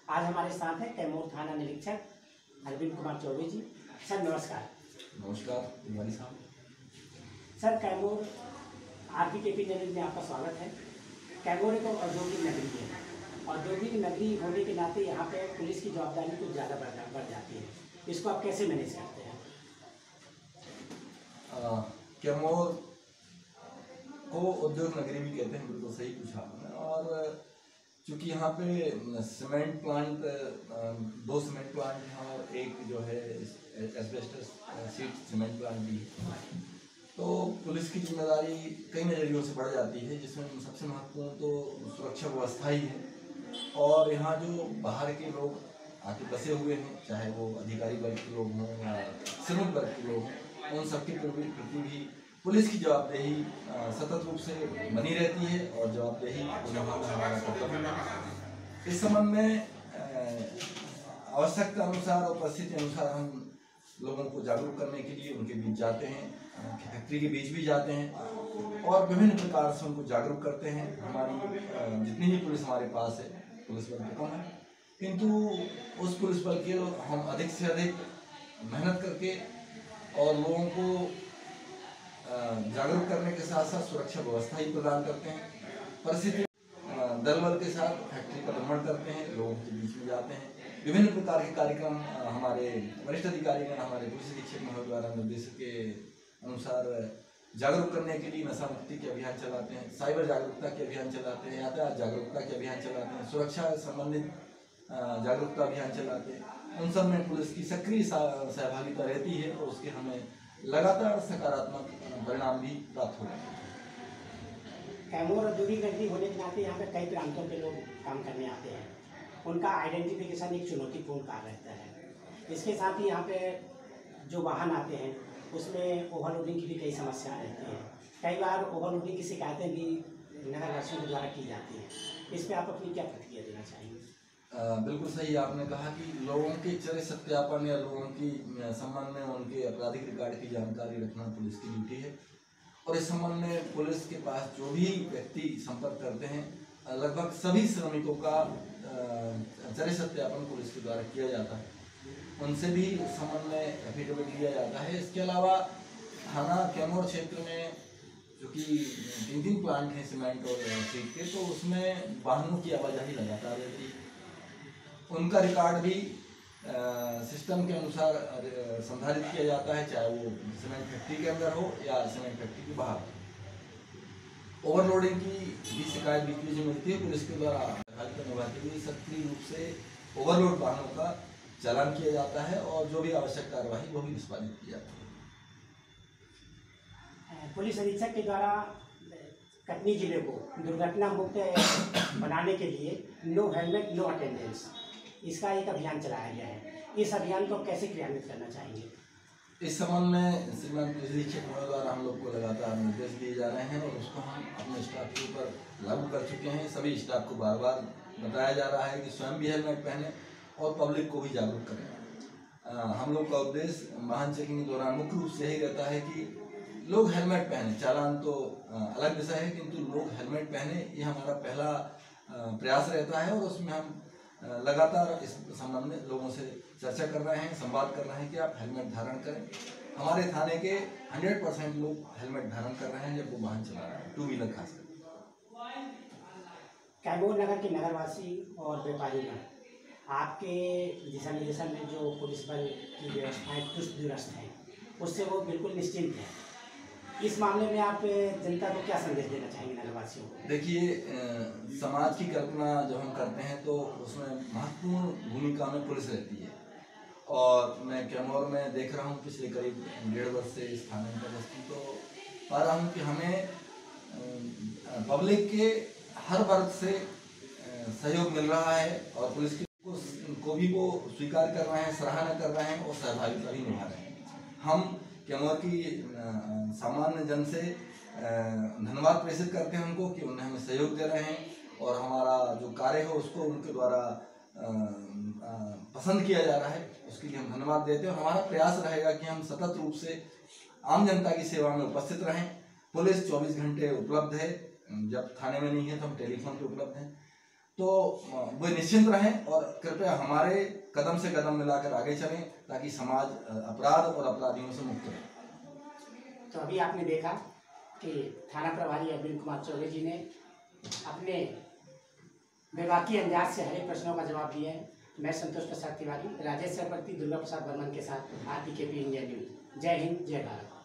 आज हमारे साथ है कैमूर थाना निरीक्षक अरविंद कुमार चौबे जी। सर नमस्कार। नमस्कार तिवारी साहब। सर कैमूर RPKP न्यूज़ में आपका स्वागत है। कैमूर एक औद्योगिक नगरी है। औद्योगिक नगरी होने के नाते यहाँ पे पुलिस की जवाबदारी कुछ ज़्यादा बढ़ जाती है। इसको आप कैसे मैनेज करते हैं? कैमूर को उद्योग नगरी भी कहते हैं, बिल्कुल सही पूछा आपने। और चूँकि यहाँ पे सीमेंट प्लांट, 2 सीमेंट प्लांट हैं और एक जो है एस्बेस्टस शीट सीमेंट प्लांट भी है, तो पुलिस की जिम्मेदारी कई नज़रियों से बढ़ जाती है, जिसमें सबसे महत्वपूर्ण तो सुरक्षा व्यवस्था ही है। और यहाँ जो बाहर के लोग आके बसे हुए हैं, चाहे वो अधिकारी वर्ग के लोग हों या श्रमिक वर्ग के लोग हों, उन सबके प्रति भी पुलिस की जवाबदेही सतत रूप से बनी रहती है और जवाबदेही निभाना हमारा कर्तव्य है। इस संबंध में आवश्यकता अनुसार और परिस्थिति अनुसार हम लोगों को जागरूक करने के लिए उनके बीच जाते हैं, फैक्ट्री के बीच भी जाते हैं और विभिन्न प्रकार से उनको जागरूक करते हैं। हमारी जितनी भी पुलिस हमारे पास है, पुलिस बल कम है, किंतु उस पुलिस बल के हम अधिक से अधिक मेहनत करके और लोगों को जागरूक करने के साथ साथ सुरक्षा व्यवस्था ही प्रदान करते हैं। परिस्थिति दल बल के साथ फैक्ट्री का भ्रमण करते हैं, लोगों के बीच में जाते हैं। विभिन्न प्रकार के कार्यक्रम हमारे वरिष्ठ अधिकारीगण, हमारे पुलिस अधीक्षक महोदय द्वारा निर्देश के अनुसार जागरूक करने के लिए नशा मुक्ति के अभियान चलाते हैं, साइबर जागरूकता के अभियान चलाते हैं, यातायात जागरूकता के अभियान चलाते हैं, सुरक्षा संबंधित जागरूकता अभियान चलाते हैं। उन सब में पुलिस की सक्रिय सहभागिता रहती है और उसके हमें लगातार सकारात्मक परिणाम भी प्राप्त हो रहे हैं। कैमूर औद्योगिक नगरी होने के नाते यहाँ पे कई प्रांतों के लोग काम करने आते हैं। उनका आइडेंटिफिकेशन एक चुनौतीपूर्ण कार्य रहता है। इसके साथ ही यहाँ पे जो वाहन आते हैं उसमें ओवरलोडिंग की भी कई समस्याएं रहती हैं। कई बार ओवरलोडिंग की शिकायतें भी नगरवासियों के द्वारा की जाती हैं। इस पर आप अपनी क्या प्रतिक्रिया देना चाहेंगे? बिल्कुल सही आपने कहा कि लोगों के चरित्र सत्यापन या लोगों की संबंध में उनके आपराधिक रिकॉर्ड की जानकारी रखना पुलिस की ड्यूटी है। और इस संबंध में पुलिस के पास जो भी व्यक्ति संपर्क करते हैं, लगभग सभी श्रमिकों का चरित्र सत्यापन पुलिस के द्वारा किया जाता है। उनसे भी इस संबंध में एफिडेविट लिया जाता है। इसके अलावा थाना कैमूर क्षेत्र में जो कि 3 प्लांट हैं सीमेंट और शीट के, तो उसमें वाहनों की आवाजाही लगातार रहती है। उनका रिकॉर्ड भी सिस्टम के अनुसार संधारित किया जाता है, चाहे वो सीमेंट फैक्ट्री के अंदर हो या सीमेंट फैक्ट्री के बाहर। ओवरलोडिंग की भी शिकायत बीच में मिलती है, पुलिस के द्वारा निभाते हुए सक्रिय रूप से ओवरलोड वाहनों का चालान किया जाता है और जो भी आवश्यक कार्यवाही वो भी निष्पादित की जाती है। पुलिस अधीक्षक के द्वारा कटनी जिले को दुर्घटना मुक्त बनाने के लिए नो हेलमेट नो अटेंडेंस, इसका एक अभियान चलाया गया है। इस अभियान को कैसे क्रियान्वित करना चाहेंगे? इस संबंध में श्रीमान पुलिस अधीक्षक महोदय द्वारा हम लोग को लगातार निर्देश दिए जा रहे हैं और उसको हम अपने स्टाफ के ऊपर लागू कर चुके हैं। सभी स्टाफ को बार बार बताया जा रहा है कि स्वयं भी हेलमेट पहने और पब्लिक को भी जागरूक करें। हम लोग का उद्देश्य वाहन चेकिंग के दौरान मुख्य रूप से यही रहता है कि लोग हेलमेट पहने। चालान तो अलग विषय है, किंतु लोग हेलमेट पहने, ये हमारा पहला प्रयास रहता है। और उसमें हम लगातार इस संबंध में लोगों से चर्चा कर रहे हैं, संवाद कर रहे हैं कि आप हेलमेट धारण करें। हमारे थाने के 100% लोग हेलमेट धारण कर रहे हैं जब वो वाहन चला रहे हैं, 2 व्हीलर खासकर। कैमूर नगर के नगरवासी और व्यापारीगण आपके दिशा निर्देशन में जो पुलिस बल की व्यवस्थाएं चुस्त दुरुस्त हैं, उससे वो बिल्कुल निश्चिंत हैं। इस मामले में आप जनता को क्या संदेश देना चाहेंगे नगरवासियों को? देखिए, समाज की कल्पना जब हम करते हैं तो उसमें महत्वपूर्ण भूमिका में पुलिस रहती है। और मैं कैमूर में देख रहा हूँ पिछले करीब 1.5 वर्ष से इस थाने में बस्ती, तो पा रहा हूँ कि हमें पब्लिक के हर वर्ग से सहयोग मिल रहा है और पुलिस को भी वो स्वीकार कर रहे हैं, सराहना कर रहे हैं और सहभागिता भी निभा रहे हैं। हम कैमूर की सामान्य जन से धन्यवाद प्रेषित करते हैं उनको कि उन्हें हमें सहयोग दे रहे हैं और हमारा जो कार्य है उसको उनके द्वारा पसंद किया जा रहा है, उसके लिए हम धन्यवाद देते हैं। और हमारा प्रयास रहेगा कि हम सतत रूप से आम जनता की सेवा में उपस्थित रहें। पुलिस 24 घंटे उपलब्ध है, जब थाने में नहीं है तो हम टेलीफोन पे उपलब्ध हैं। तो वे निश्चिंत रहें और कृपया हमारे कदम से कदम मिलाकर आगे चलें ताकि समाज अपराध और अपराधियों से मुक्त रहे। तो अभी आपने देखा कि थाना प्रभारी अरविंद कुमार चौबे जी ने अपने विभागीय अंदाज से हर एक प्रश्नों का जवाब दिया है। मैं संतोष प्रसाद तिवारी, राजेश सरपति, दुर्गा प्रसाद बर्मन के साथ RPKP इंडिया न्यूज। जय हिंद, जय भारत।